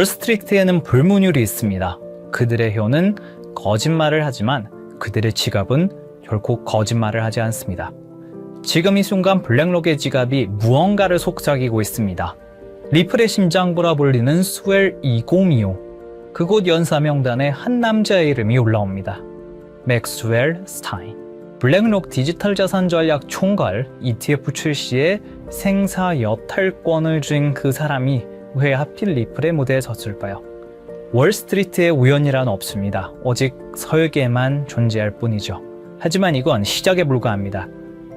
월스트리트에는 불문율이 있습니다. 그들의 혀는 거짓말을 하지만 그들의 지갑은 결코 거짓말을 하지 않습니다. 지금 이 순간 블랙록의 지갑이 무언가를 속삭이고 있습니다. 리플의 심장부라 불리는 스웰 2025. 그곳 연사명단에 한 남자의 이름이 올라옵니다. 맥스웰 스타인. 블랙록 디지털 자산 전략 총괄 ETF 출시에 생사 여탈권을 쥔 그 사람이 왜 하필 리플의 무대에 섰을까요? 월스트리트에 우연이란 없습니다. 오직 설계만 존재할 뿐이죠. 하지만 이건 시작에 불과합니다.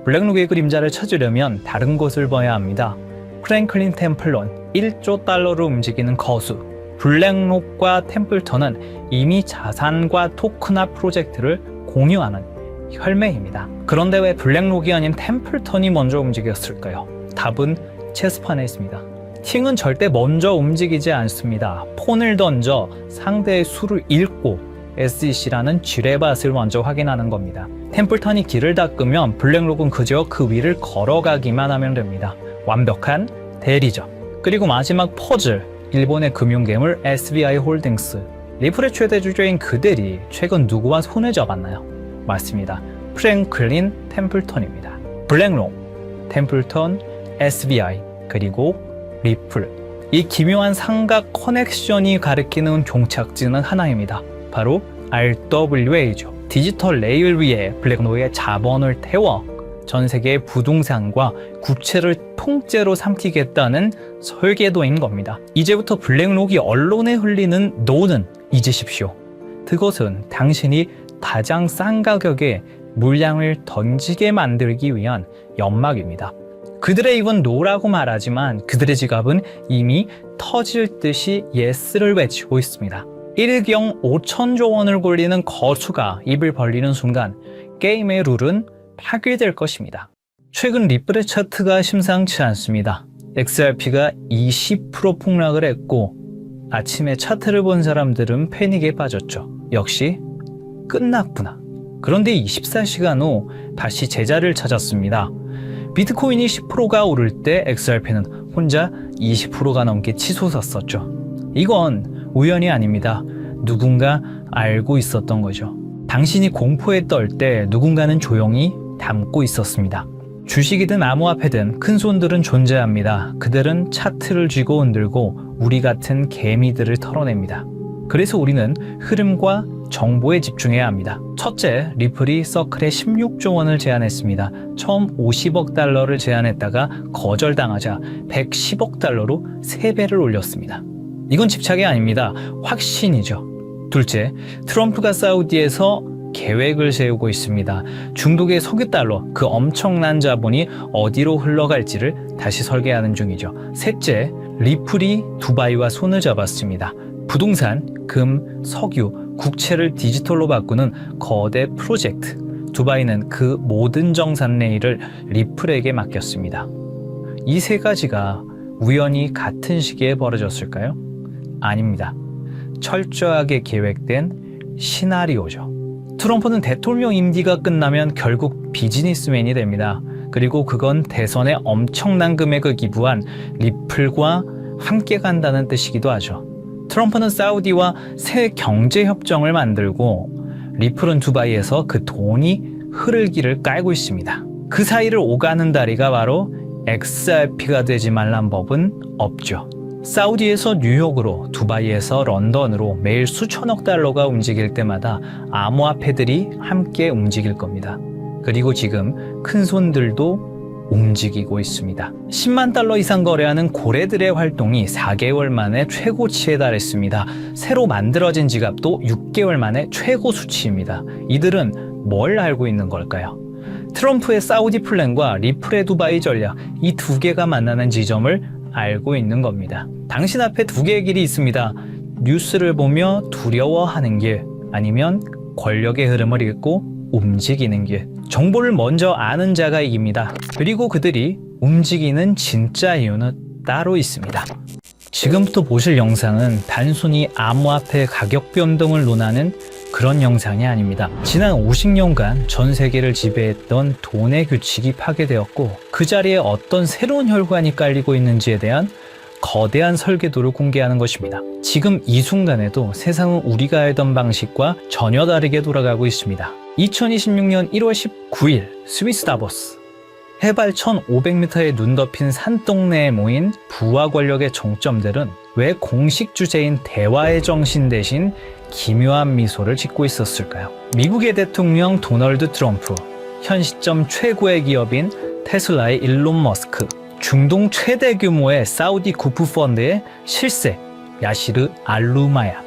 블랙록의 그림자를 찾으려면 다른 곳을 봐야 합니다. 프랭클린 템플턴, 1조 달러로 움직이는 거수. 블랙록과 템플턴은 이미 자산과 토큰화 프로젝트를 공유하는 혈맹입니다. 그런데 왜 블랙록이 아닌 템플턴이 먼저 움직였을까요? 답은 체스판에 있습니다. 팅은 절대 먼저 움직이지 않습니다. 폰을 던져 상대의 수를 읽고 SEC라는 지뢰밭을 먼저 확인하는 겁니다. 템플턴이 길을 닦으면 블랙록은 그저 그 위를 걸어가기만 하면 됩니다. 완벽한 대리죠. 그리고 마지막 퍼즐, 일본의 금융괴물 SBI 홀딩스. 리플의 최대 주주인 그들이 최근 누구와 손을 잡았나요? 맞습니다. 프랭클린 템플턴입니다. 블랙록, 템플턴, SBI, 그리고 리플. 이 기묘한 삼각 커넥션이 가리키는 종착지는 하나입니다. 바로 RWA죠. 디지털 레일 위에 블랙록의 자본을 태워 전 세계의 부동산과 국채를 통째로 삼키겠다는 설계도인 겁니다. 이제부터 블랙록이 언론에 흘리는 노는 잊으십시오. 그것은 당신이 가장 싼 가격에 물량을 던지게 만들기 위한 연막입니다. 그들의 입은 노라고 말하지만 그들의 지갑은 이미 터질 듯이 예스를 외치고 있습니다. 1경 5천조 원을 굴리는 거수가 입을 벌리는 순간 게임의 룰은 파괴될 것입니다. 최근 리플의 차트가 심상치 않습니다. XRP가 20% 폭락을 했고 아침에 차트를 본 사람들은 패닉에 빠졌죠. 역시 끝났구나. 그런데 24시간 후 다시 제자를 찾았습니다. 비트코인이 10%가 오를 때 XRP는 혼자 20%가 넘게 치솟았었죠. 이건 우연이 아닙니다. 누군가 알고 있었던 거죠. 당신이 공포에 떨 때 누군가는 조용히 담고 있었습니다. 주식이든 암호화폐든 큰 손들은 존재합니다. 그들은 차트를 쥐고 흔들고 우리 같은 개미들을 털어냅니다. 그래서 우리는 흐름과 정보에 집중해야 합니다. 첫째, 리플이 서클에 16조 원을 제안했습니다. 처음 50억 달러를 제안했다가 거절당하자 110억 달러로 3배를 올렸습니다. 이건 집착이 아닙니다. 확신이죠. 둘째, 트럼프가 사우디에서 계획을 세우고 있습니다. 중독의 석유달러, 그 엄청난 자본이 어디로 흘러갈지를 다시 설계하는 중이죠. 셋째, 리플이 두바이와 손을 잡았습니다. 부동산, 금, 석유, 국채를 디지털로 바꾸는 거대 프로젝트. 두바이는 그 모든 정산 레일을 리플에게 맡겼습니다. 이 세 가지가 우연히 같은 시기에 벌어졌을까요? 아닙니다. 철저하게 계획된 시나리오죠. 트럼프는 대통령 임기가 끝나면 결국 비즈니스맨이 됩니다. 그리고 그건 대선에 엄청난 금액을 기부한 리플과 함께 간다는 뜻이기도 하죠. 트럼프는 사우디와 새 경제협정을 만들고 리플은 두바이에서 그 돈이 흐를 길을 깔고 있습니다. 그 사이를 오가는 다리가 바로 XRP가 되지 말란 법은 없죠. 사우디에서 뉴욕으로, 두바이에서 런던으로 매일 수천억 달러가 움직일 때마다 암호화폐들이 함께 움직일 겁니다. 그리고 지금 큰손들도 움직이고 있습니다. 10만 달러 이상 거래하는 고래들의 활동이 4개월 만에 최고치에 달했습니다. 새로 만들어진 지갑도 6개월 만에 최고 수치입니다. 이들은 뭘 알고 있는 걸까요? 트럼프의 사우디 플랜과 리플의 두바이 전략, 이 두 개가 만나는 지점을 알고 있는 겁니다. 당신 앞에 두 개의 길이 있습니다. 뉴스를 보며 두려워하는 길, 아니면 권력의 흐름을 읽고 움직이는 길. 정보를 먼저 아는 자가 이깁니다. 그리고 그들이 움직이는 진짜 이유는 따로 있습니다. 지금부터 보실 영상은 단순히 암호화폐 가격 변동을 논하는 그런 영상이 아닙니다. 지난 50년간 전 세계를 지배했던 돈의 규칙이 파괴되었고 그 자리에 어떤 새로운 혈관이 깔리고 있는지에 대한 거대한 설계도를 공개하는 것입니다. 지금 이 순간에도 세상은 우리가 알던 방식과 전혀 다르게 돌아가고 있습니다. 2026년 1월 19일 스위스 다보스. 해발 1500m의 눈 덮인 산동네에 모인 부와 권력의 정점들은 왜 공식 주제인 대화의 정신 대신 기묘한 미소를 짓고 있었을까요? 미국의 대통령 도널드 트럼프, 현 시점 최고의 기업인 테슬라의 일론 머스크, 중동 최대 규모의 사우디 구프 펀드의 실세 야시르 알루마야,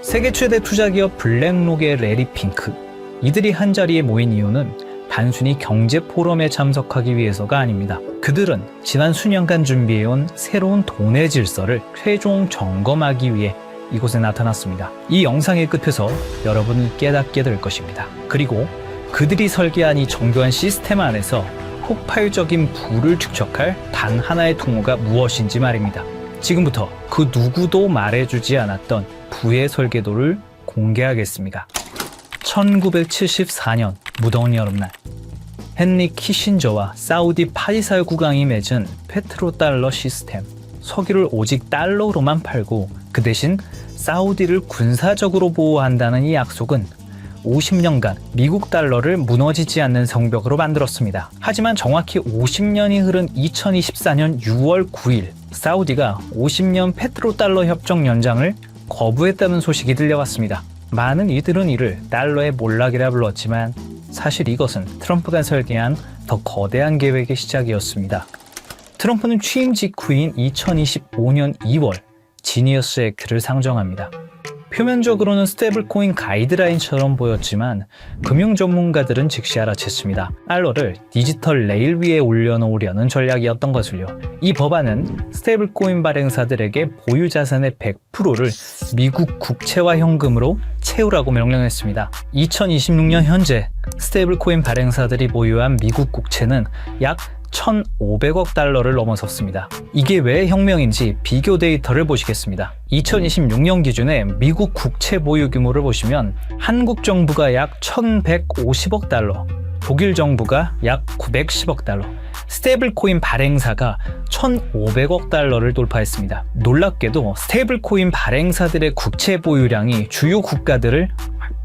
세계 최대 투자 기업 블랙록의 레리 핑크. 이들이 한자리에 모인 이유는 단순히 경제 포럼에 참석하기 위해서가 아닙니다. 그들은 지난 수년간 준비해온 새로운 돈의 질서를 최종 점검하기 위해 이곳에 나타났습니다. 이 영상의 끝에서 여러분은 깨닫게 될 것입니다. 그리고 그들이 설계한 이 정교한 시스템 안에서 폭발적인 부를 축적할 단 하나의 통로가 무엇인지 말입니다. 지금부터 그 누구도 말해주지 않았던 부의 설계도를 공개하겠습니다. 1974년 무더운 여름날, 헨리 키신저와 사우디 파리살 국왕이 맺은 페트로달러 시스템, 석유를 오직 달러로만 팔고 그 대신 사우디를 군사적으로 보호한다는 이 약속은 50년간 미국 달러를 무너지지 않는 성벽으로 만들었습니다. 하지만 정확히 50년이 흐른 2024년 6월 9일, 사우디가 50년 페트로달러 협정 연장을 거부했다는 소식이 들려왔습니다. 많은 이들은 이를 달러의 몰락이라 불렀지만 사실 이것은 트럼프가 설계한 더 거대한 계획의 시작이었습니다. 트럼프는 취임 직후인 2025년 2월 지니어스 액트를 상정합니다. 표면적으로는 스테이블코인 가이드라인처럼 보였지만 금융 전문가들은 즉시 알아챘습니다. 달러를 디지털 레일 위에 올려놓으려는 전략이었던 것을요. 이 법안은 스테이블코인 발행사들에게 보유 자산의 100%를 미국 국채와 현금으로 채우라고 명령했습니다. 2026년 현재 스테이블코인 발행사들이 보유한 미국 국채는 약 1,500억 달러를 넘어섰습니다. 이게 왜 혁명인지 비교 데이터를 보시겠습니다. 2026년 기준의 미국 국채 보유 규모를 보시면 한국 정부가 약 1,150억 달러, 독일 정부가 약 910억 달러, 스테이블코인 발행사가 1,500억 달러를 돌파했습니다. 놀랍게도 스테이블코인 발행사들의 국채 보유량이 주요 국가들을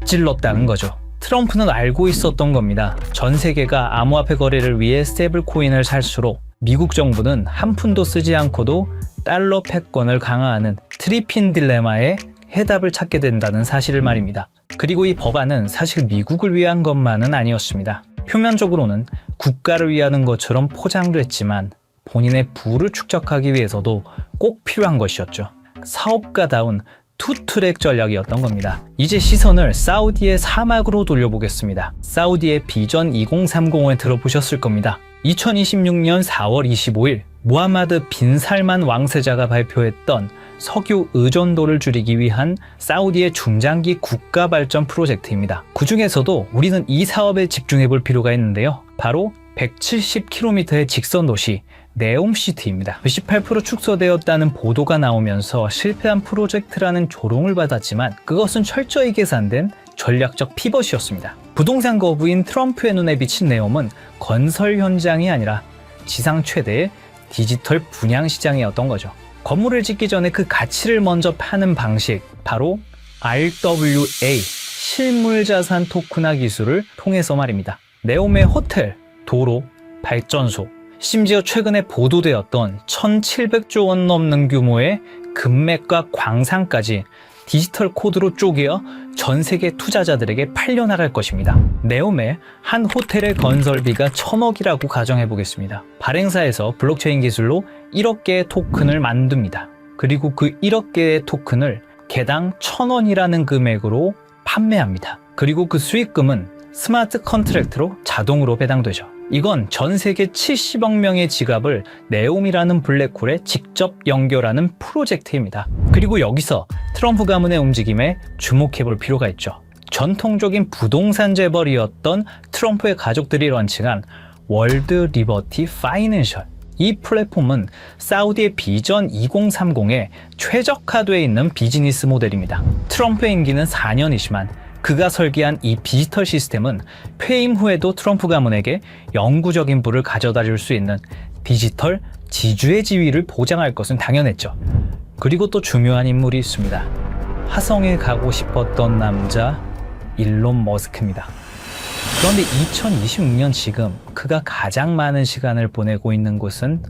찔렀다는 거죠. 트럼프는 알고 있었던 겁니다. 전 세계가 암호화폐 거래를 위해 스테이블 코인을 살수록 미국 정부는 한 푼도 쓰지 않고도 달러 패권을 강화하는 트리핀 딜레마에 해답을 찾게 된다는 사실을 말입니다. 그리고 이 법안은 사실 미국을 위한 것만은 아니었습니다. 표면적으로는 국가를 위하는 것처럼 포장됐지만 본인의 부를 축적하기 위해서도 꼭 필요한 것이었죠. 사업가다운 투트랙 전략이었던 겁니다. 이제 시선을 사우디의 사막으로 돌려보겠습니다. 사우디의 비전 2030을 들어보셨을 겁니다. 2026년 4월 25일 무하마드 빈 살만 왕세자가 발표했던 석유 의존도를 줄이기 위한 사우디의 중장기 국가 발전 프로젝트입니다. 그 중에서도 우리는 이 사업에 집중해 볼 필요가 있는데요. 바로 170km의 직선 도시 네옴시티입니다. 98% 축소되었다는 보도가 나오면서 실패한 프로젝트라는 조롱을 받았지만 그것은 철저히 계산된 전략적 피벗이었습니다. 부동산 거부인 트럼프의 눈에 비친 네옴은 건설 현장이 아니라 지상 최대의 디지털 분양 시장이었던 거죠. 건물을 짓기 전에 그 가치를 먼저 파는 방식, 바로 RWA, 실물자산 토큰화 기술을 통해서 말입니다. 네옴의 호텔, 도로, 발전소, 심지어 최근에 보도되었던 1,700조 원 넘는 규모의 금맥과 광산까지 디지털 코드로 쪼개어 전 세계 투자자들에게 팔려나갈 것입니다. 네옴의 한 호텔의 건설비가 1,000억이라고 가정해 보겠습니다. 발행사에서 블록체인 기술로 1억 개의 토큰을 만듭니다. 그리고 그 1억 개의 토큰을 개당 1,000원이라는 금액으로 판매합니다. 그리고 그 수익금은 스마트 컨트랙트로 자동으로 배당되죠. 이건 전 세계 70억 명의 지갑을 네옴이라는 블랙홀에 직접 연결하는 프로젝트입니다. 그리고 여기서 트럼프 가문의 움직임에 주목해 볼 필요가 있죠. 전통적인 부동산 재벌이었던 트럼프의 가족들이 런칭한 월드 리버티 파이낸셜. 이 플랫폼은 사우디의 비전 2030에 최적화되어 있는 비즈니스 모델입니다. 트럼프의 임기는 4년이지만 그가 설계한 이 디지털 시스템은 퇴임 후에도 트럼프 가문에게 영구적인 부를 가져다 줄 수 있는 디지털 지주의 지위를 보장할 것은 당연했죠. 그리고 또 중요한 인물이 있습니다. 화성에 가고 싶었던 남자 일론 머스크입니다. 그런데 2026년 지금 그가 가장 많은 시간을 보내고 있는 곳은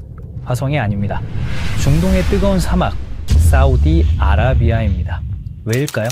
화성이 아닙니다. 중동의 뜨거운 사막 사우디아라비아입니다. 왜일까요?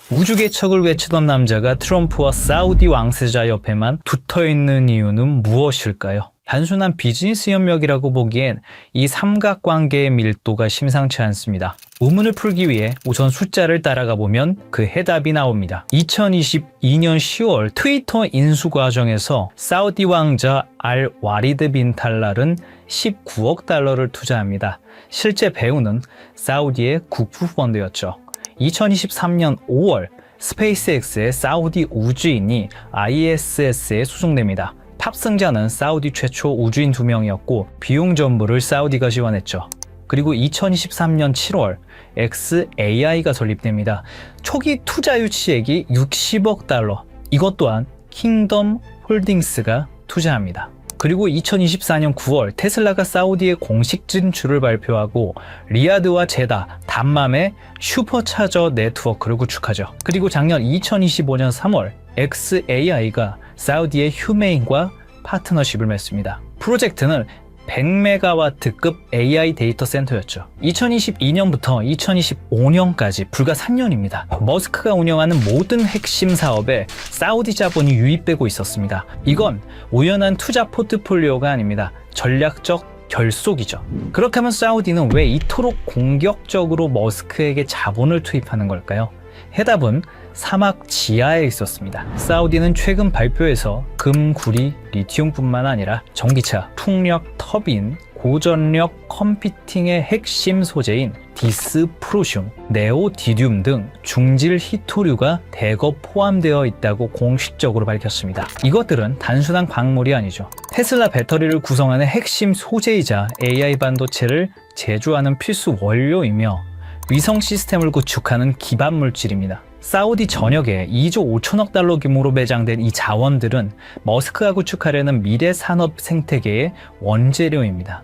우주 개척을 외치던 남자가 트럼프와 사우디 왕세자 옆에만 붙어있는 이유는 무엇일까요? 단순한 비즈니스 협력이라고 보기엔 이 삼각관계의 밀도가 심상치 않습니다. 의문을 풀기 위해 우선 숫자를 따라가 보면 그 해답이 나옵니다. 2022년 10월 트위터 인수 과정에서 사우디 왕자 알 와리드 빈 탈랄은 19억 달러를 투자합니다. 실제 배우는 사우디의 국부 펀드였죠. 2023년 5월 스페이스X의 사우디 우주인이 ISS에 수송됩니다. 탑승자는 사우디 최초 우주인 2명이었고 비용 전부를 사우디가 지원했죠. 그리고 2023년 7월 xAI가 설립됩니다. 초기 투자 유치액이 60억 달러. 이것 또한 킹덤 홀딩스가 투자합니다. 그리고 2024년 9월 테슬라가 사우디의 공식 진출을 발표하고 리야드와 제다, 담맘의 슈퍼차저 네트워크를 구축하죠. 그리고 작년 2025년 3월 xAI가 사우디의 휴메인과 파트너십을 맺습니다. 프로젝트는 100메가와트급 AI 데이터 센터였죠. 2022년부터 2025년까지 불과 3년입니다. 머스크가 운영하는 모든 핵심 사업에 사우디 자본이 유입되고 있었습니다. 이건 우연한 투자 포트폴리오가 아닙니다. 전략적 결속이죠. 그렇게 하면 사우디는 왜 이토록 공격적으로 머스크에게 자본을 투입하는 걸까요? 해답은 사막 지하에 있었습니다. 사우디는 최근 발표에서 금, 구리, 리튬뿐만 아니라 전기차, 풍력, 터빈, 고전력 컴퓨팅의 핵심 소재인 디스프로슘, 네오디듐 등 중질 희토류가 대거 포함되어 있다고 공식적으로 밝혔습니다. 이것들은 단순한 광물이 아니죠. 테슬라 배터리를 구성하는 핵심 소재이자 AI 반도체를 제조하는 필수 원료이며 위성 시스템을 구축하는 기반 물질입니다. 사우디 전역에 2조 5천억 달러 규모로 매장된 이 자원들은 머스크가 구축하려는 미래 산업 생태계의 원재료입니다.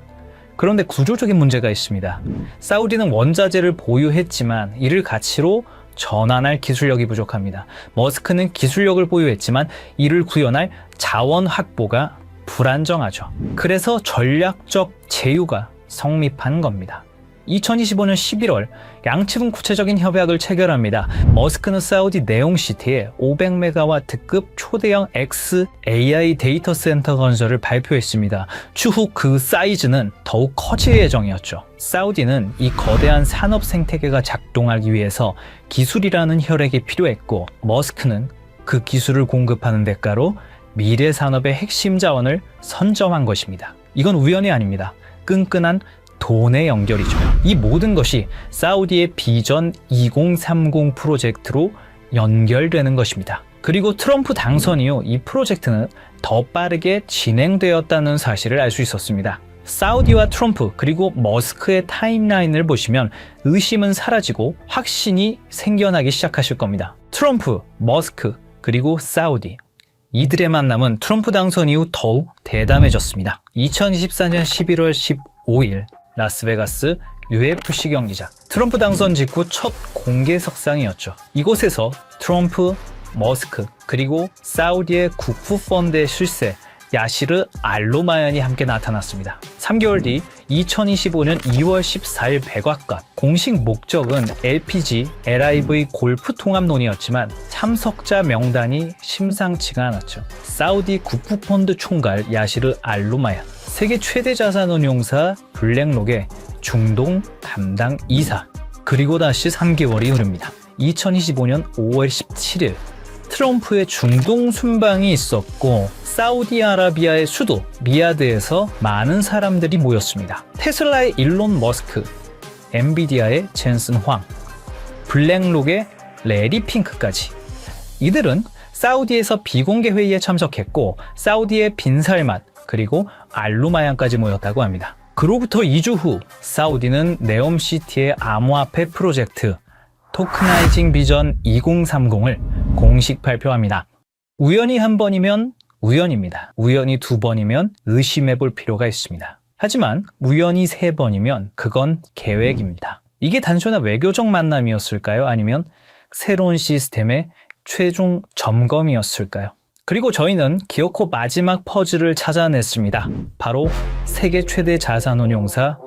그런데 구조적인 문제가 있습니다. 사우디는 원자재를 보유했지만 이를 가치로 전환할 기술력이 부족합니다. 머스크는 기술력을 보유했지만 이를 구현할 자원 확보가 불안정하죠. 그래서 전략적 제휴가 성립한 겁니다. 2025년 11월 양측은 구체적인 협약을 체결합니다. 머스크는 사우디 네옴시티에 500메가와트급 초대형 xAI 데이터 센터 건설을 발표했습니다. 추후 그 사이즈는 더욱 커질 예정이었죠. 사우디는 이 거대한 산업 생태계가 작동하기 위해서 기술이라는 혈액이 필요했고 머스크는 그 기술을 공급하는 대가로 미래 산업의 핵심 자원을 선점한 것입니다. 이건 우연이 아닙니다. 끈끈한 돈의 연결이죠. 이 모든 것이 사우디의 비전 2030 프로젝트로 연결되는 것입니다. 그리고 트럼프 당선 이후 이 프로젝트는 더 빠르게 진행되었다는 사실을 알 수 있었습니다. 사우디와 트럼프 그리고 머스크의 타임라인을 보시면 의심은 사라지고 확신이 생겨나기 시작하실 겁니다. 트럼프, 머스크, 그리고 사우디. 이들의 만남은 트럼프 당선 이후 더욱 대담해졌습니다. 2024년 11월 15일 라스베가스 UFC 경기장. 트럼프 당선 직후 첫 공개 석상이었죠. 이곳에서 트럼프, 머스크, 그리고 사우디의 국부 펀드의 실세 야시르 알로마얀이 함께 나타났습니다. 3개월 뒤 2025년 2월 14일 백악관. 공식 목적은 LPG, LIV 골프 통합론이었지만 참석자 명단이 심상치가 않았죠. 사우디 국부펀드 총괄 야시르 알로마얀, 세계 최대 자산운용사 블랙록의 중동 담당 이사, 그리고 다시 3개월이 흐릅니다. 2025년 5월 17일 트럼프의 중동 순방이 있었고 사우디아라비아의 수도 리야드에서 많은 사람들이 모였습니다. 테슬라의 일론 머스크, 엔비디아의 젠슨 황, 블랙록의 레리 핑크까지. 이들은 사우디에서 비공개 회의에 참석했고 사우디의 빈살만 그리고 알루마얀까지 모였다고 합니다. 그로부터 2주 후 사우디는 네옴시티의 암호화폐 프로젝트 토크나이징 비전 2030을 공식 발표합니다. 우연히 한 번이면 우연입니다. 우연히 두 번이면 의심해 볼 필요가 있습니다. 하지만 우연히 3번이면 그건 계획입니다. 이게 단순한 외교적 만남이었을까요? 아니면 새로운 시스템의 최종 점검이었을까요? 그리고 저희는 기어코 마지막 퍼즐을 찾아냈습니다. 바로 세계 최대 자산운용사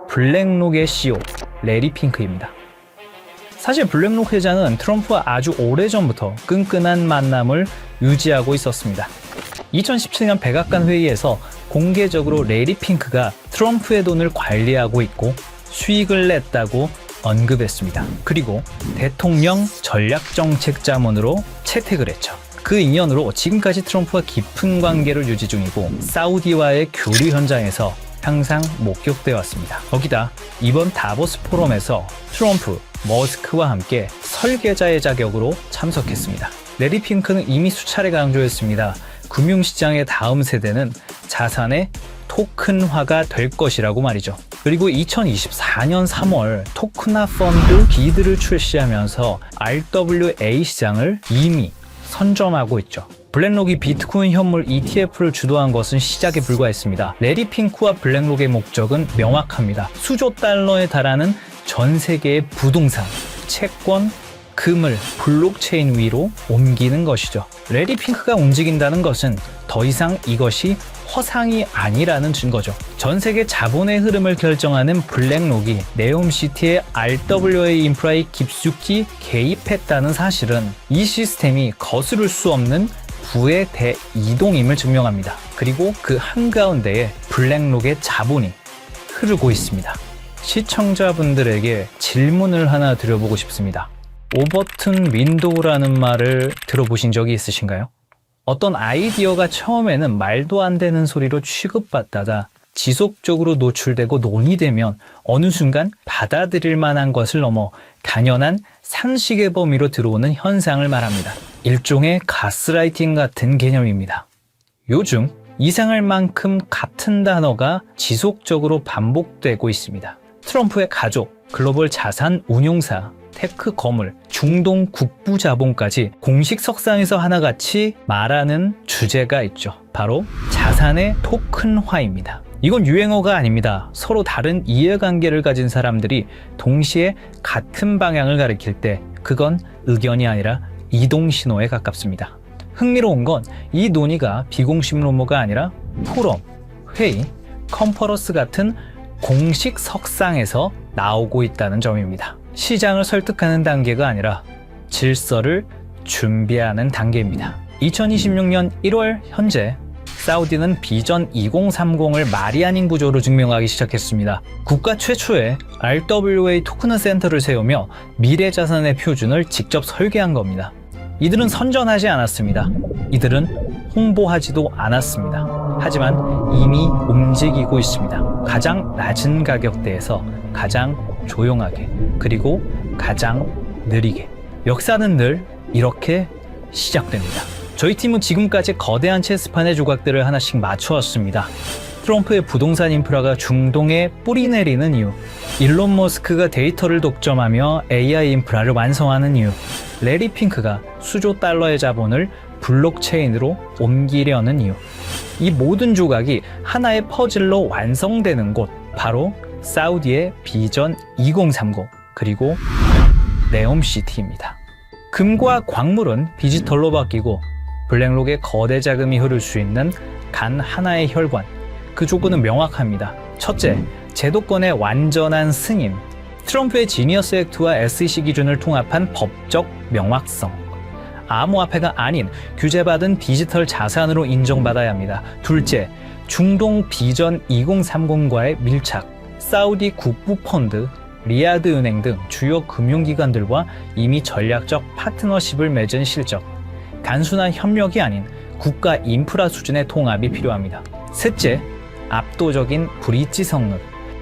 블랙록의 CEO 레리 핑크입니다. 사실 블랙록 회장은 트럼프와 아주 오래전부터 끈끈한 만남을 유지하고 있었습니다. 2017년 백악관 회의에서 공개적으로 레리 핑크가 트럼프의 돈을 관리하고 있고 수익을 냈다고 언급했습니다. 그리고 대통령 전략정책자문으로 채택을 했죠. 그 인연으로 지금까지 트럼프와 깊은 관계를 유지 중이고 사우디와의 교류 현장에서 항상 목격되어 왔습니다. 거기다 이번 다보스 포럼에서 트럼프, 머스크와 함께 설계자의 자격으로 참석했습니다. 레리 핑크는 이미 수차례 강조했습니다. 금융시장의 다음 세대는 자산의 토큰화가 될 것이라고 말이죠. 그리고 2024년 3월 토큰화 펀드 비드를 출시하면서 RWA 시장을 이미 선점하고 있죠. 블랙록이 비트코인 현물 ETF를 주도한 것은 시작에 불과했습니다. 레리 핑크와 블랙록의 목적은 명확합니다. 수조 달러에 달하는 전 세계의 부동산, 채권, 금을 블록체인 위로 옮기는 것이죠. 레리 핑크가 움직인다는 것은 더 이상 이것이 허상이 아니라는 증거죠. 전 세계 자본의 흐름을 결정하는 블랙록이 네옴시티의 RWA 인프라에 깊숙이 개입했다는 사실은 이 시스템이 거스를 수 없는 부의 대이동임을 증명합니다. 그리고 그 한가운데에 블랙록의 자본이 흐르고 있습니다. 시청자분들에게 질문을 하나 드려보고 싶습니다. 오버튼 윈도우라는 말을 들어보신 적이 있으신가요? 어떤 아이디어가 처음에는 말도 안 되는 소리로 취급받다가 지속적으로 노출되고 논의되면 어느 순간 받아들일 만한 것을 넘어 당연한 상식의 범위로 들어오는 현상을 말합니다. 일종의 가스라이팅 같은 개념입니다. 요즘 이상할 만큼 같은 단어가 지속적으로 반복되고 있습니다. 트럼프의 가족, 글로벌 자산 운용사, 테크 거물, 중동 국부 자본까지 공식 석상에서 하나같이 말하는 주제가 있죠. 바로 자산의 토큰화입니다. 이건 유행어가 아닙니다. 서로 다른 이해관계를 가진 사람들이 동시에 같은 방향을 가리킬 때 그건 의견이 아니라 이동신호에 가깝습니다. 흥미로운 건 이 논의가 비공식 루머가 아니라 포럼, 회의, 컨퍼런스 같은 공식 석상에서 나오고 있다는 점입니다. 시장을 설득하는 단계가 아니라 질서를 준비하는 단계입니다. 2026년 1월 현재 사우디는 비전 2030을 말이 아닌 구조로 증명하기 시작했습니다. 국가 최초의 RWA 토큰 센터를 세우며 미래 자산의 표준을 직접 설계한 겁니다. 이들은 선전하지 않았습니다. 이들은 홍보하지도 않았습니다. 하지만 이미 움직이고 있습니다. 가장 낮은 가격대에서 가장 조용하게, 그리고 가장 느리게. 역사는 늘 이렇게 시작됩니다. 저희 팀은 지금까지 거대한 체스판의 조각들을 하나씩 맞춰왔습니다. 트럼프의 부동산 인프라가 중동에 뿌리 내리는 이유, 일론 머스크가 데이터를 독점하며 AI 인프라를 완성하는 이유, 레리 핑크가 수조 달러의 자본을 블록체인으로 옮기려는 이유. 이 모든 조각이 하나의 퍼즐로 완성되는 곳, 바로 사우디의 비전 2030, 그리고 네옴시티입니다. 금과 광물은 디지털로 바뀌고 블랙록의 거대 자금이 흐를 수 있는 단 하나의 혈관, 그 조건은 명확합니다. 첫째, 제도권의 완전한 승인, 트럼프의 지니어스 액트와 SEC 기준을 통합한 법적 명확성, 암호화폐가 아닌 규제받은 디지털 자산으로 인정받아야 합니다. 둘째, 중동 비전 2030과의 밀착, 사우디 국부펀드, 리야드 은행 등 주요 금융기관들과 이미 전략적 파트너십을 맺은 실적, 단순한 협력이 아닌 국가 인프라 수준의 통합이 필요합니다. 셋째, 압도적인 브릿지 성능,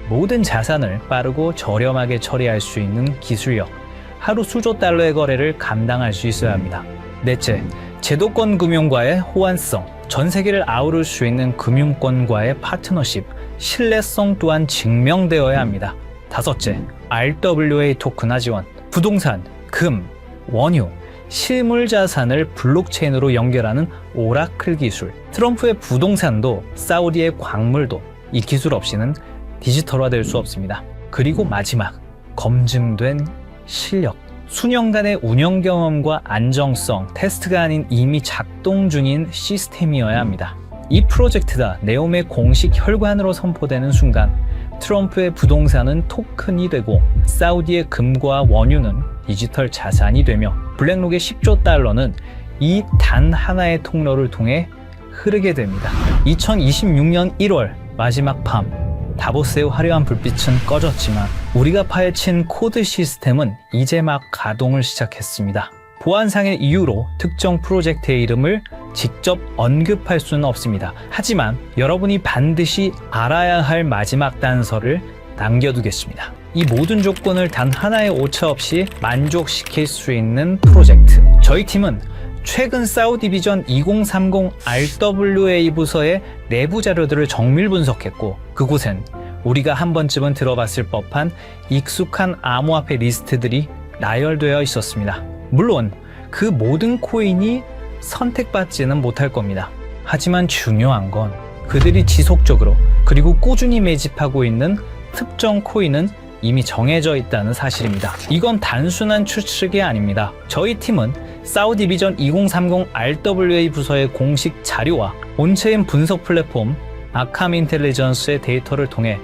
모든 자산을 빠르고 저렴하게 처리할 수 있는 기술력, 하루 수조 달러의 거래를 감당할 수 있어야 합니다. 넷째, 제도권 금융과의 호환성, 전 세계를 아우를 수 있는 금융권과의 파트너십, 신뢰성 또한 증명되어야 합니다. 다섯째, RWA 토큰화 지원, 부동산, 금, 원유, 실물 자산을 블록체인으로 연결하는 오라클 기술, 트럼프의 부동산도 사우디의 광물도 이 기술 없이는 디지털화 될 수 없습니다. 그리고 마지막, 검증된 실력. 수년간의 운영 경험과 안정성, 테스트가 아닌 이미 작동 중인 시스템이어야 합니다. 이 프로젝트가 네옴의 공식 혈관으로 선포되는 순간 트럼프의 부동산은 토큰이 되고 사우디의 금과 원유는 디지털 자산이 되며 블랙록의 10조 달러는 이 단 하나의 통로를 통해 흐르게 됩니다. 2026년 1월 마지막 밤, 다보스의 화려한 불빛은 꺼졌지만 우리가 파헤친 코드 시스템은 이제 막 가동을 시작했습니다. 보안상의 이유로 특정 프로젝트의 이름을 직접 언급할 수는 없습니다. 하지만 여러분이 반드시 알아야 할 마지막 단서를 남겨두겠습니다. 이 모든 조건을 단 하나의 오차 없이 만족시킬 수 있는 프로젝트. 저희 팀은 최근 사우디 비전 2030 RWA 부서의 내부 자료들을 정밀 분석했고 그곳엔 우리가 한 번쯤은 들어봤을 법한 익숙한 암호화폐 리스트들이 나열되어 있었습니다. 물론 그 모든 코인이 선택받지는 못할 겁니다. 하지만 중요한 건 그들이 지속적으로 그리고 꾸준히 매집하고 있는 특정 코인은 이미 정해져 있다는 사실입니다. 이건 단순한 추측이 아닙니다. 저희 팀은 사우디 비전 2030 RWA 부서의 공식 자료와 온체인 분석 플랫폼 아캄 인텔리전스의 데이터를 통해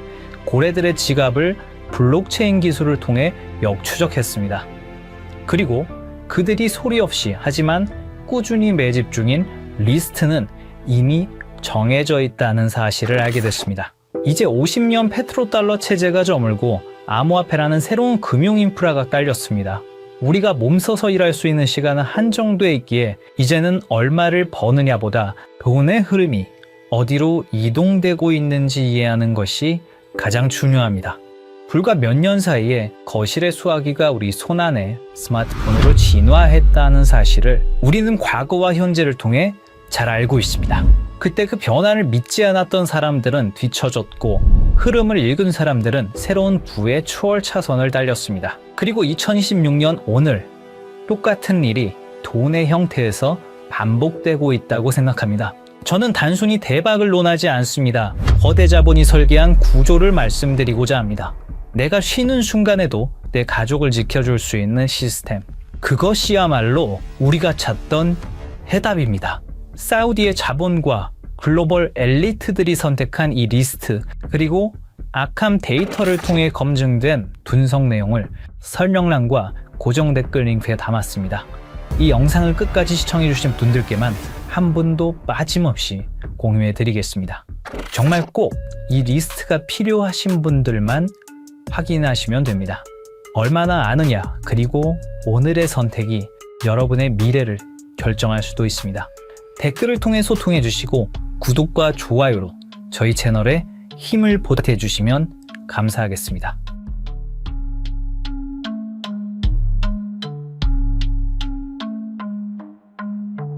고래들의 지갑을 블록체인 기술을 통해 역추적했습니다. 그리고 그들이 소리 없이 하지만 꾸준히 매집 중인 리스트는 이미 정해져 있다는 사실을 알게 됐습니다. 이제 50년 페트로달러 체제가 저물고 암호화폐라는 새로운 금융 인프라가 깔렸습니다. 우리가 몸서서 일할 수 있는 시간은 한정돼 있기에 이제는 얼마를 버느냐보다 돈의 흐름이 어디로 이동되고 있는지 이해하는 것이 가장 중요합니다. 불과 몇 년 사이에 거실의 수화기가 우리 손안에 스마트폰으로 진화했다는 사실을 우리는 과거와 현재를 통해 잘 알고 있습니다. 그때 그 변화를 믿지 않았던 사람들은 뒤처졌고 흐름을 읽은 사람들은 새로운 부의 추월 차선을 달렸습니다. 그리고 2026년 오늘 똑같은 일이 돈의 형태에서 반복되고 있다고 생각합니다. 저는 단순히 대박을 논하지 않습니다. 거대 자본이 설계한 구조를 말씀드리고자 합니다. 내가 쉬는 순간에도 내 가족을 지켜줄 수 있는 시스템. 그것이야말로 우리가 찾던 해답입니다. 사우디의 자본과 글로벌 엘리트들이 선택한 이 리스트, 그리고 아캄 데이터를 통해 검증된 분석 내용을 설명란과 고정 댓글 링크에 담았습니다. 이 영상을 끝까지 시청해주신 분들께만 한 분도 빠짐없이 공유해드리겠습니다. 정말 꼭 이 리스트가 필요하신 분들만 확인하시면 됩니다. 얼마나 아느냐, 그리고 오늘의 선택이 여러분의 미래를 결정할 수도 있습니다. 댓글을 통해 소통해 주시고 구독과 좋아요로 저희 채널에 힘을 보태주시면 감사하겠습니다.